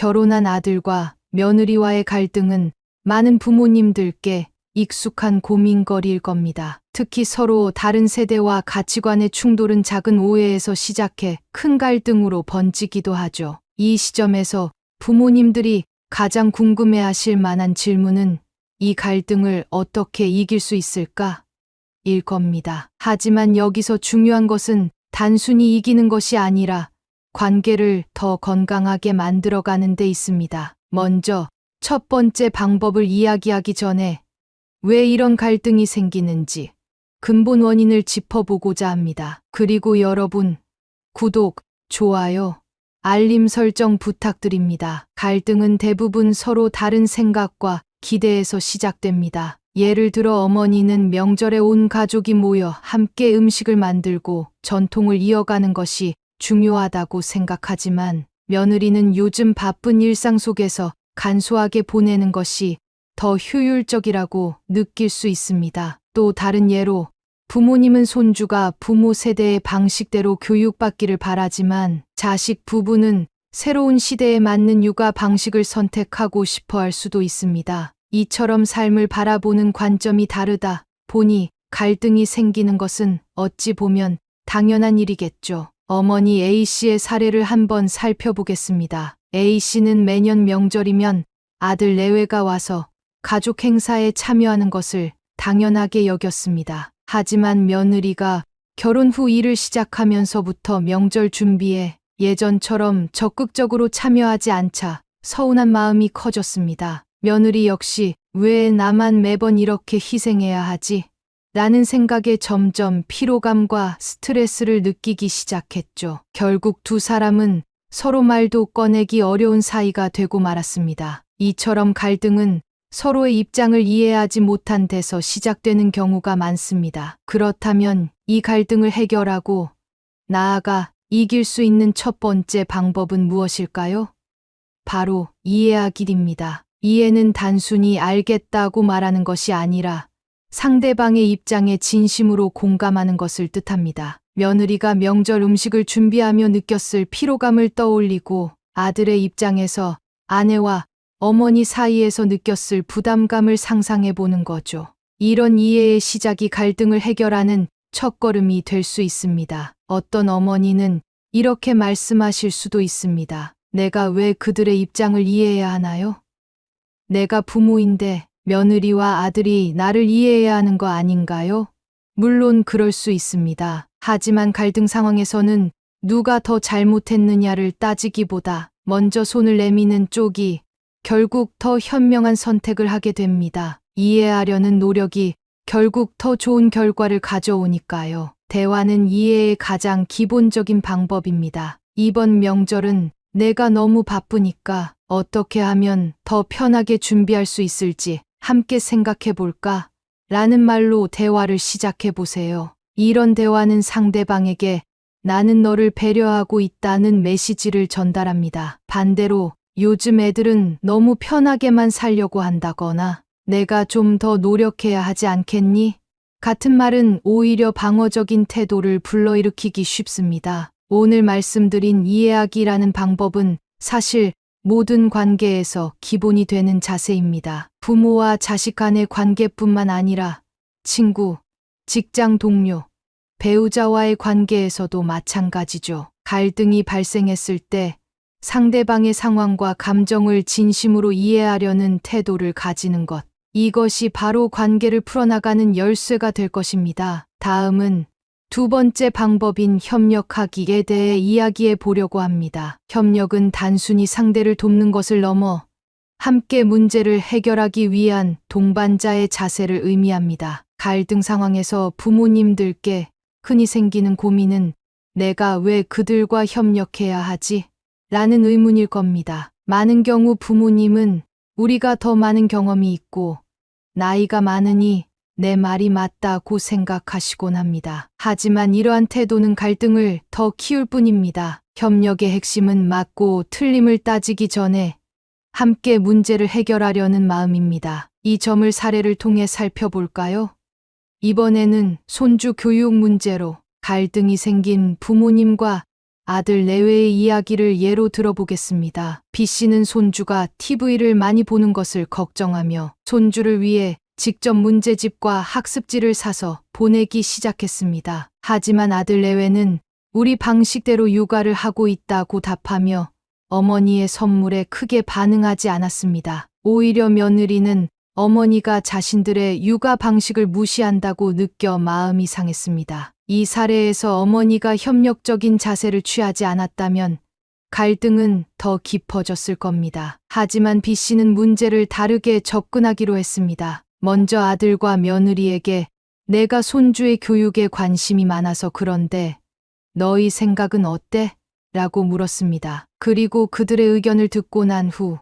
결혼한 아들과 며느리와의 갈등은 많은 부모님들께 익숙한 고민거리일 겁니다. 특히 서로 다른 세대와 가치관의 충돌은 작은 오해에서 시작해 큰 갈등으로 번지기도 하죠. 이 시점에서 부모님들이 가장 궁금해하실 만한 질문은 이 갈등을 어떻게 이길 수 있을까? 일 겁니다. 하지만 여기서 중요한 것은 단순히 이기는 것이 아니라 관계를 더 건강하게 만들어가는 데 있습니다. 먼저 첫 번째 방법을 이야기하기 전에 왜 이런 갈등이 생기는지 근본 원인을 짚어보고자 합니다. 그리고 여러분, 구독, 좋아요, 알림 설정 부탁드립니다. 갈등은 대부분 서로 다른 생각과 기대에서 시작됩니다. 예를 들어 어머니는 명절에 온 가족이 모여 함께 음식을 만들고 전통을 이어가는 것이 중요하다고 생각하지만 며느리는 요즘 바쁜 일상 속에서 간소하게 보내는 것이 더 효율적이라고 느낄 수 있습니다. 또 다른 예로 부모님은 손주가 부모 세대의 방식대로 교육받기를 바라지만 자식 부부는 새로운 시대에 맞는 육아 방식을 선택하고 싶어 할 수도 있습니다. 이처럼 삶을 바라보는 관점이 다르다 보니 갈등이 생기는 것은 어찌 보면 당연한 일이겠죠. 어머니 A씨의 사례를 한번 살펴보겠습니다. A씨는 매년 명절이면 아들 내외가 와서 가족 행사에 참여하는 것을 당연하게 여겼습니다. 하지만 며느리가 결혼 후 일을 시작하면서부터 명절 준비에 예전처럼 적극적으로 참여하지 않자 서운한 마음이 커졌습니다. 며느리 역시 왜 나만 매번 이렇게 희생해야 하지? 라는 생각에 점점 피로감과 스트레스를 느끼기 시작했죠. 결국 두 사람은 서로 말도 꺼내기 어려운 사이가 되고 말았습니다. 이처럼 갈등은 서로의 입장을 이해하지 못한 데서 시작되는 경우가 많습니다. 그렇다면 이 갈등을 해결하고 나아가 이길 수 있는 첫 번째 방법은 무엇일까요? 바로 이해하기입니다. 이해는 단순히 알겠다고 말하는 것이 아니라 상대방의 입장에 진심으로 공감하는 것을 뜻합니다. 며느리가 명절 음식을 준비하며 느꼈을 피로감을 떠올리고 아들의 입장에서 아내와 어머니 사이에서 느꼈을 부담감을 상상해 보는 거죠. 이런 이해의 시작이 갈등을 해결하는 첫걸음이 될 수 있습니다. 어떤 어머니는 이렇게 말씀하실 수도 있습니다. 내가 왜 그들의 입장을 이해해야 하나요? 내가 부모인데 며느리와 아들이 나를 이해해야 하는 거 아닌가요? 물론 그럴 수 있습니다. 하지만 갈등 상황에서는 누가 더 잘못했느냐를 따지기보다 먼저 손을 내미는 쪽이 결국 더 현명한 선택을 하게 됩니다. 이해하려는 노력이 결국 더 좋은 결과를 가져오니까요. 대화는 이해의 가장 기본적인 방법입니다. 이번 명절은 내가 너무 바쁘니까 어떻게 하면 더 편하게 준비할 수 있을지 함께 생각해 볼까? 라는 말로 대화를 시작해 보세요. 이런 대화는 상대방에게 나는 너를 배려하고 있다는 메시지를 전달합니다. 반대로 요즘 애들은 너무 편하게만 살려고 한다거나 내가 좀 더 노력해야 하지 않겠니? 같은 말은 오히려 방어적인 태도를 불러일으키기 쉽습니다. 오늘 말씀드린 이해하기라는 방법은 사실 모든 관계에서 기본이 되는 자세입니다. 부모와 자식 간의 관계뿐만 아니라 친구, 직장 동료, 배우자와의 관계에서도 마찬가지죠. 갈등이 발생했을 때 상대방의 상황과 감정을 진심으로 이해하려는 태도를 가지는 것. 이것이 바로 관계를 풀어나가는 열쇠가 될 것입니다. 다음은 두 번째 방법인 협력하기에 대해 이야기해 보려고 합니다. 협력은 단순히 상대를 돕는 것을 넘어 함께 문제를 해결하기 위한 동반자의 자세를 의미합니다. 갈등 상황에서 부모님들께 흔히 생기는 고민은 내가 왜 그들과 협력해야 하지? 라는 의문일 겁니다. 많은 경우 부모님은 우리가 더 많은 경험이 있고 나이가 많으니 내 말이 맞다고 생각하시곤 합니다. 하지만 이러한 태도는 갈등을 더 키울 뿐입니다. 협력의 핵심은 맞고 틀림을 따지기 전에 함께 문제를 해결하려는 마음입니다. 이 점을 사례를 통해 살펴볼까요? 이번에는 손주 교육 문제로 갈등이 생긴 부모님과 아들 내외의 이야기를 예로 들어보겠습니다. B씨는 손주가 TV를 많이 보는 것을 걱정하며 손주를 위해 직접 문제집과 학습지를 사서 보내기 시작했습니다. 하지만 아들 내외는 우리 방식대로 육아를 하고 있다고 답하며 어머니의 선물에 크게 반응하지 않았습니다. 오히려 며느리는 어머니가 자신들의 육아 방식을 무시한다고 느껴 마음이 상했습니다. 이 사례에서 어머니가 협력적인 자세를 취하지 않았다면 갈등은 더 깊어졌을 겁니다. 하지만 B씨는 문제를 다르게 접근하기로 했습니다. 먼저 아들과 며느리에게 내가 손주의 교육에 관심이 많아서 그런데 너희 생각은 어때? 라고 물었습니다. 그리고 그들의 의견을 듣고 난 후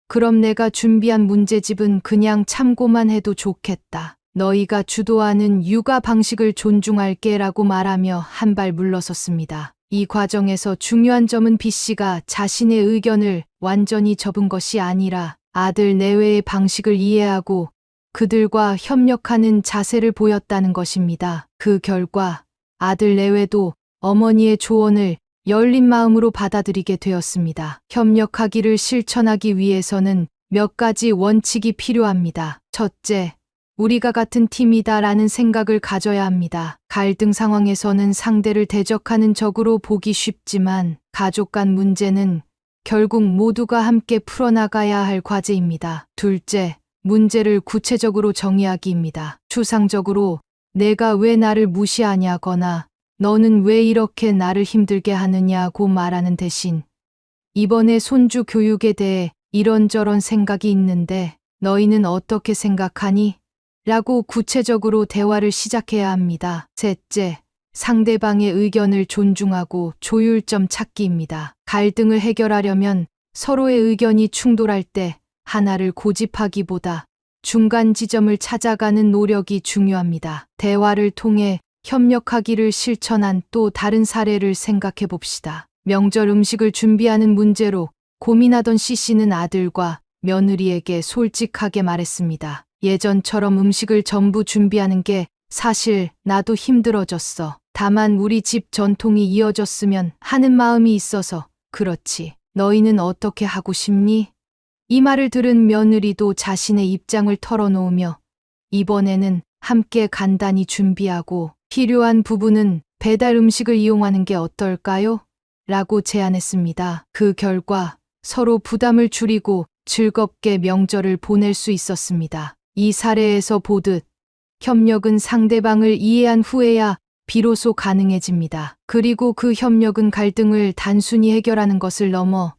그럼 내가 준비한 문제집은 그냥 참고만 해도 좋겠다. 너희가 주도하는 육아 방식을 존중할게 라고 말하며 한 발 물러섰습니다. 이 과정에서 중요한 점은 B씨가 자신의 의견을 완전히 접은 것이 아니라 아들 내외의 방식을 이해하고 그들과 협력하는 자세를 보였다는 것입니다. 그 결과 아들 내외도 어머니의 조언을 열린 마음으로 받아들이게 되었습니다. 협력하기를 실천하기 위해서는 몇 가지 원칙이 필요합니다. 첫째, 우리가 같은 팀이다라는 생각을 가져야 합니다. 갈등 상황에서는 상대를 대적하는 적으로 보기 쉽지만 가족 간 문제는 결국 모두가 함께 풀어나가야 할 과제입니다. 둘째, 문제를 구체적으로 정의하기입니다. 추상적으로 내가 왜 나를 무시하냐거나 너는 왜 이렇게 나를 힘들게 하느냐고 말하는 대신 이번에 손주 교육에 대해 이런저런 생각이 있는데 너희는 어떻게 생각하니? 라고 구체적으로 대화를 시작해야 합니다. 셋째, 상대방의 의견을 존중하고 조율점 찾기입니다. 갈등을 해결하려면 서로의 의견이 충돌할 때 하나를 고집하기보다 중간 지점을 찾아가는 노력이 중요합니다. 대화를 통해 협력하기를 실천한 또 다른 사례를 생각해 봅시다. 명절 음식을 준비하는 문제로 고민하던 C씨는 아들과 며느리에게 솔직하게 말했습니다. 예전처럼 음식을 전부 준비하는 게 사실 나도 힘들어졌어. 다만 우리 집 전통이 이어졌으면 하는 마음이 있어서 그렇지. 너희는 어떻게 하고 싶니? 이 말을 들은 며느리도 자신의 입장을 털어놓으며 이번에는 함께 간단히 준비하고 필요한 부분은 배달 음식을 이용하는 게 어떨까요? 라고 제안했습니다. 그 결과 서로 부담을 줄이고 즐겁게 명절을 보낼 수 있었습니다. 이 사례에서 보듯 협력은 상대방을 이해한 후에야 비로소 가능해집니다. 그리고 그 협력은 갈등을 단순히 해결하는 것을 넘어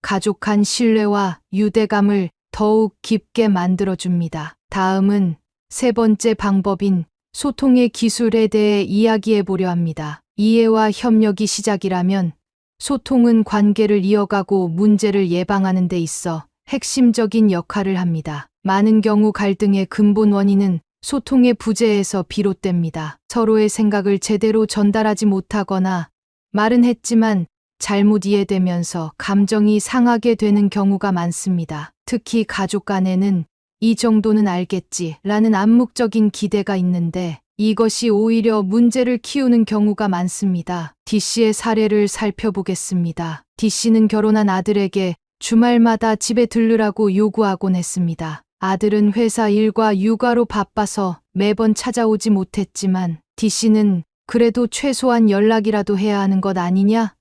가족 간 신뢰와 유대감을 더욱 깊게 만들어줍니다. 다음은 세 번째 방법인 소통의 기술에 대해 이야기해 보려 합니다. 이해와 협력이 시작이라면 소통은 관계를 이어가고 문제를 예방하는 데 있어 핵심적인 역할을 합니다. 많은 경우 갈등의 근본 원인은 소통의 부재에서 비롯됩니다. 서로의 생각을 제대로 전달하지 못하거나 말은 했지만 잘못 이해되면서 감정이 상하게 되는 경우가 많습니다. 특히 가족 간에는 이 정도는 알겠지라는 암묵적인 기대가 있는데 이것이 오히려 문제를 키우는 경우가 많습니다. D씨의 사례를 살펴보겠습니다. D씨는 결혼한 아들에게 주말마다 집에 들르라고 요구하곤 했습니다. 아들은 회사 일과 육아로 바빠서 매번 찾아오지 못했지만 D씨는 그래도 최소한 연락이라도 해야 하는 것 아니냐?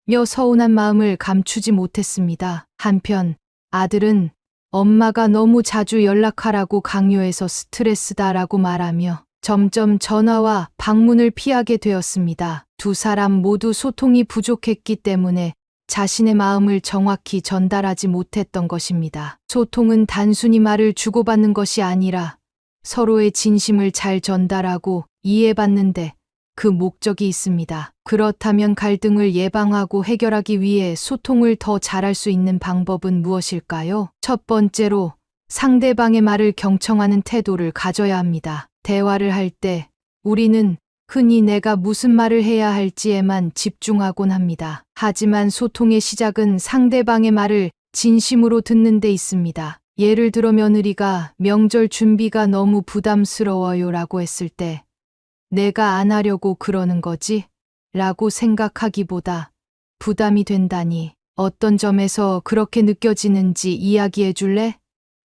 며 서운한 마음을 감추지 못했습니다. 한편 아들은 엄마가 너무 자주 연락하라고 강요해서 스트레스다라고 말하며 점점 전화와 방문을 피하게 되었습니다. 두 사람 모두 소통이 부족했기 때문에 자신의 마음을 정확히 전달하지 못했던 것입니다. 소통은 단순히 말을 주고받는 것이 아니라 서로의 진심을 잘 전달하고 이해받는데 그 목적이 있습니다. 그렇다면 갈등을 예방하고 해결하기 위해 소통을 더 잘할 수 있는 방법은 무엇일까요? 첫 번째로 상대방의 말을 경청하는 태도를 가져야 합니다. 대화를 할 때 우리는 흔히 내가 무슨 말을 해야 할지에만 집중하곤 합니다. 하지만 소통의 시작은 상대방의 말을 진심으로 듣는 데 있습니다. 예를 들어 며느리가 명절 준비가 너무 부담스러워요 라고 했을 때 내가 안 하려고 그러는 거지? 라고 생각하기보다 부담이 된다니 어떤 점에서 그렇게 느껴지는지 이야기해 줄래?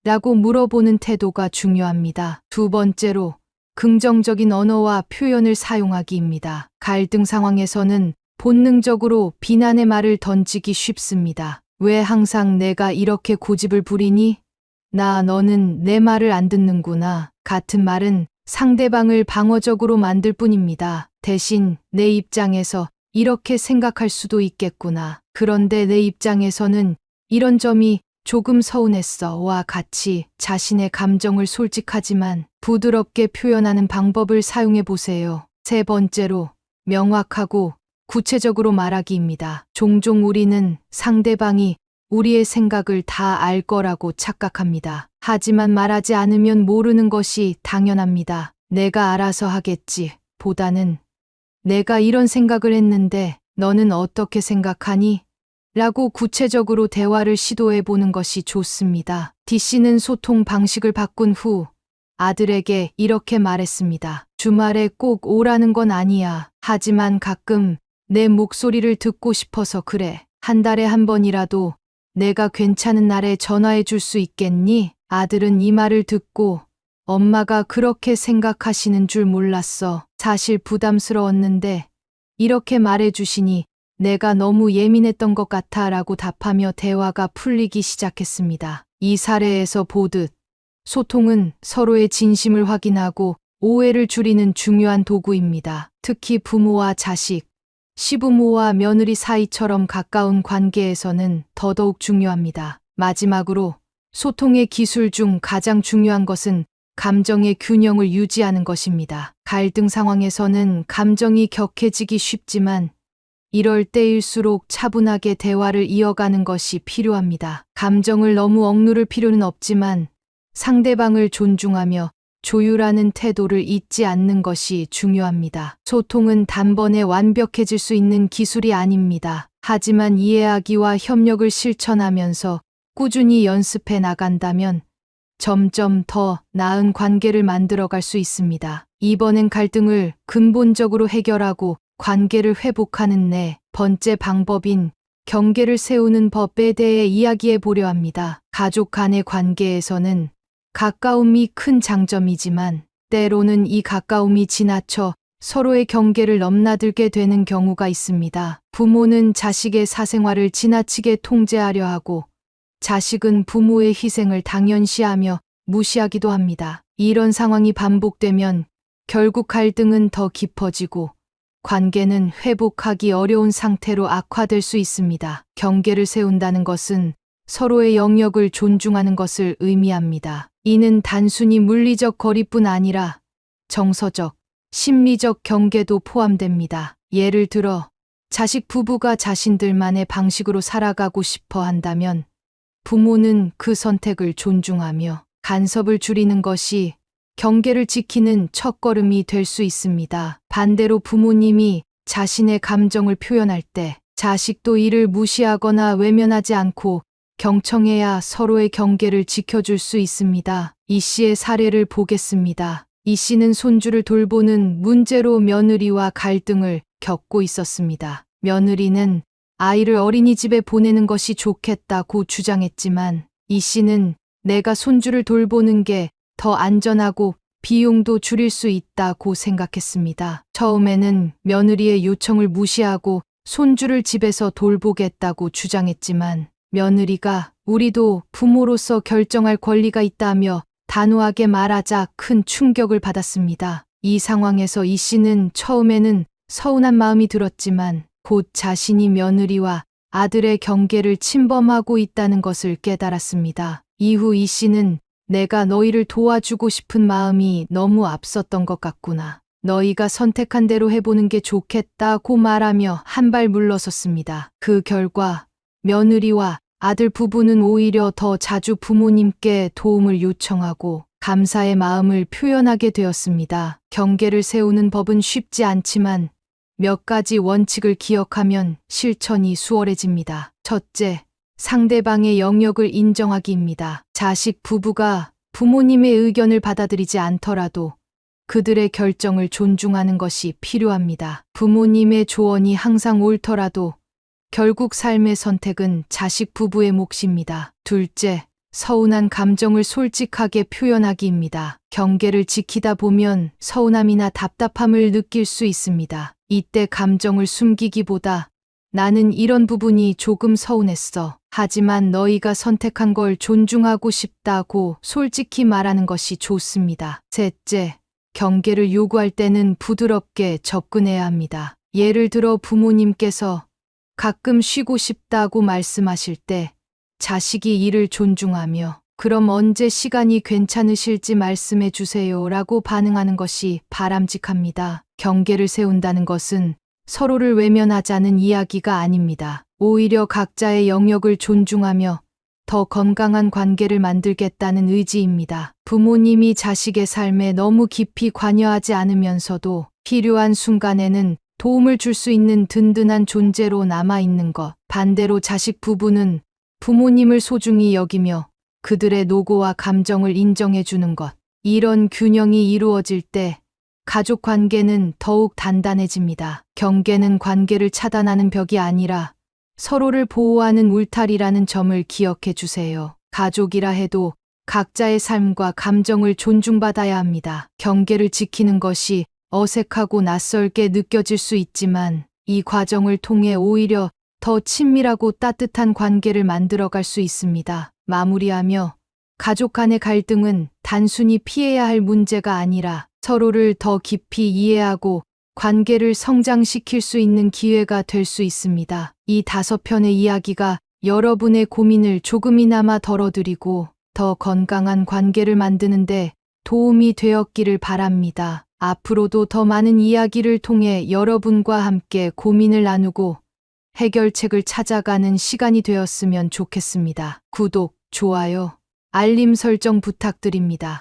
라고 물어보는 태도가 중요합니다. 두 번째로 긍정적인 언어와 표현을 사용하기입니다. 갈등 상황에서는 본능적으로 비난의 말을 던지기 쉽습니다. 왜 항상 내가 이렇게 고집을 부리니? 너는 내 말을 안 듣는구나. 같은 말은 상대방을 방어적으로 만들 뿐입니다. 대신 내 입장에서 이렇게 생각할 수도 있겠구나. 그런데 내 입장에서는 이런 점이 조금 서운했어와 같이 자신의 감정을 솔직하지만 부드럽게 표현하는 방법을 사용해 보세요. 세 번째로 명확하고 구체적으로 말하기입니다. 종종 우리는 상대방이 우리의 생각을 다 알 거라고 착각합니다. 하지만 말하지 않으면 모르는 것이 당연합니다. 내가 알아서 하겠지 보다는 내가 이런 생각을 했는데 너는 어떻게 생각하니? 라고 구체적으로 대화를 시도해 보는 것이 좋습니다. D씨는 소통 방식을 바꾼 후 아들에게 이렇게 말했습니다. 주말에 꼭 오라는 건 아니야. 하지만 가끔 내 목소리를 듣고 싶어서 그래. 한 달에 한 번이라도 내가 괜찮은 날에 전화해 줄 수 있겠니? 아들은 이 말을 듣고 엄마가 그렇게 생각하시는 줄 몰랐어. 사실 부담스러웠는데 이렇게 말해 주시니 내가 너무 예민했던 것 같아 라고 답하며 대화가 풀리기 시작했습니다. 이 사례에서 보듯 소통은 서로의 진심을 확인하고 오해를 줄이는 중요한 도구입니다. 특히 부모와 자식, 시부모와 며느리 사이처럼 가까운 관계에서는 더더욱 중요합니다. 마지막으로 소통의 기술 중 가장 중요한 것은 감정의 균형을 유지하는 것입니다. 갈등 상황에서는 감정이 격해지기 쉽지만 이럴 때일수록 차분하게 대화를 이어가는 것이 필요합니다. 감정을 너무 억누를 필요는 없지만 상대방을 존중하며 조율하는 태도를 잊지 않는 것이 중요합니다. 소통은 단번에 완벽해질 수 있는 기술이 아닙니다. 하지만 이해하기와 협력을 실천하면서 꾸준히 연습해 나간다면 점점 더 나은 관계를 만들어갈 수 있습니다. 이번엔 갈등을 근본적으로 해결하고 관계를 회복하는 네 번째 방법인 경계를 세우는 법에 대해 이야기해 보려 합니다. 가족 간의 관계에서는 가까움이 큰 장점이지만 때로는 이 가까움이 지나쳐 서로의 경계를 넘나들게 되는 경우가 있습니다. 부모는 자식의 사생활을 지나치게 통제하려 하고 자식은 부모의 희생을 당연시하며 무시하기도 합니다. 이런 상황이 반복되면 결국 갈등은 더 깊어지고 관계는 회복하기 어려운 상태로 악화될 수 있습니다. 경계를 세운다는 것은 서로의 영역을 존중하는 것을 의미합니다. 이는 단순히 물리적 거리뿐 아니라 정서적, 심리적 경계도 포함됩니다. 예를 들어 자식 부부가 자신들만의 방식으로 살아가고 싶어 한다면 부모는 그 선택을 존중하며 간섭을 줄이는 것이 경계를 지키는 첫걸음이 될 수 있습니다. 반대로 부모님이 자신의 감정을 표현할 때 자식도 이를 무시하거나 외면하지 않고 경청해야 서로의 경계를 지켜줄 수 있습니다. 이 씨의 사례를 보겠습니다. 이 씨는 손주를 돌보는 문제로 며느리와 갈등을 겪고 있었습니다. 며느리는 아이를 어린이집에 보내는 것이 좋겠다고 주장했지만 이 씨는 내가 손주를 돌보는 게 더 안전하고 비용도 줄일 수 있다고 생각했습니다. 처음에는 며느리의 요청을 무시하고 손주를 집에서 돌보겠다고 주장했지만 며느리가 우리도 부모로서 결정할 권리가 있다며 단호하게 말하자 큰 충격을 받았습니다. 이 상황에서 이 씨는 처음에는 서운한 마음이 들었지만 곧 자신이 며느리와 아들의 경계를 침범하고 있다는 것을 깨달았습니다. 이후 이 씨는 내가 너희를 도와주고 싶은 마음이 너무 앞섰던 것 같구나. 너희가 선택한 대로 해보는 게 좋겠다고 말하며 한 발 물러섰습니다. 그 결과 며느리와 아들 부부는 오히려 더 자주 부모님께 도움을 요청하고 감사의 마음을 표현하게 되었습니다. 경계를 세우는 법은 쉽지 않지만 몇 가지 원칙을 기억하면 실천이 수월해집니다. 첫째, 상대방의 영역을 인정하기입니다. 자식 부부가 부모님의 의견을 받아들이지 않더라도 그들의 결정을 존중하는 것이 필요합니다. 부모님의 조언이 항상 옳더라도 결국 삶의 선택은 자식 부부의 몫입니다. 둘째, 서운한 감정을 솔직하게 표현하기입니다. 경계를 지키다 보면 서운함이나 답답함을 느낄 수 있습니다. 이때 감정을 숨기기보다 나는 이런 부분이 조금 서운했어. 하지만 너희가 선택한 걸 존중하고 싶다고 솔직히 말하는 것이 좋습니다. 셋째, 경계를 요구할 때는 부드럽게 접근해야 합니다. 예를 들어 부모님께서 가끔 쉬고 싶다고 말씀하실 때 자식이 이를 존중하며 그럼 언제 시간이 괜찮으실지 말씀해 주세요 라고 반응하는 것이 바람직합니다. 경계를 세운다는 것은 서로를 외면하자는 이야기가 아닙니다. 오히려 각자의 영역을 존중하며 더 건강한 관계를 만들겠다는 의지입니다. 부모님이 자식의 삶에 너무 깊이 관여하지 않으면서도 필요한 순간에는 도움을 줄 수 있는 든든한 존재로 남아있는 것. 반대로 자식 부부는 부모님을 소중히 여기며 그들의 노고와 감정을 인정해 주는 것. 이런 균형이 이루어질 때 가족 관계는 더욱 단단해집니다. 경계는 관계를 차단하는 벽이 아니라 서로를 보호하는 울타리라는 점을 기억해 주세요. 가족이라 해도 각자의 삶과 감정을 존중받아야 합니다. 경계를 지키는 것이 어색하고 낯설게 느껴질 수 있지만 이 과정을 통해 오히려 더 친밀하고 따뜻한 관계를 만들어갈 수 있습니다. 마무리하며 가족 간의 갈등은 단순히 피해야 할 문제가 아니라 서로를 더 깊이 이해하고 관계를 성장시킬 수 있는 기회가 될 수 있습니다. 이 5편의 이야기가 여러분의 고민을 조금이나마 덜어드리고 더 건강한 관계를 만드는데 도움이 되었기를 바랍니다. 앞으로도 더 많은 이야기를 통해 여러분과 함께 고민을 나누고 해결책을 찾아가는 시간이 되었으면 좋겠습니다. 구독, 좋아요, 알림 설정 부탁드립니다.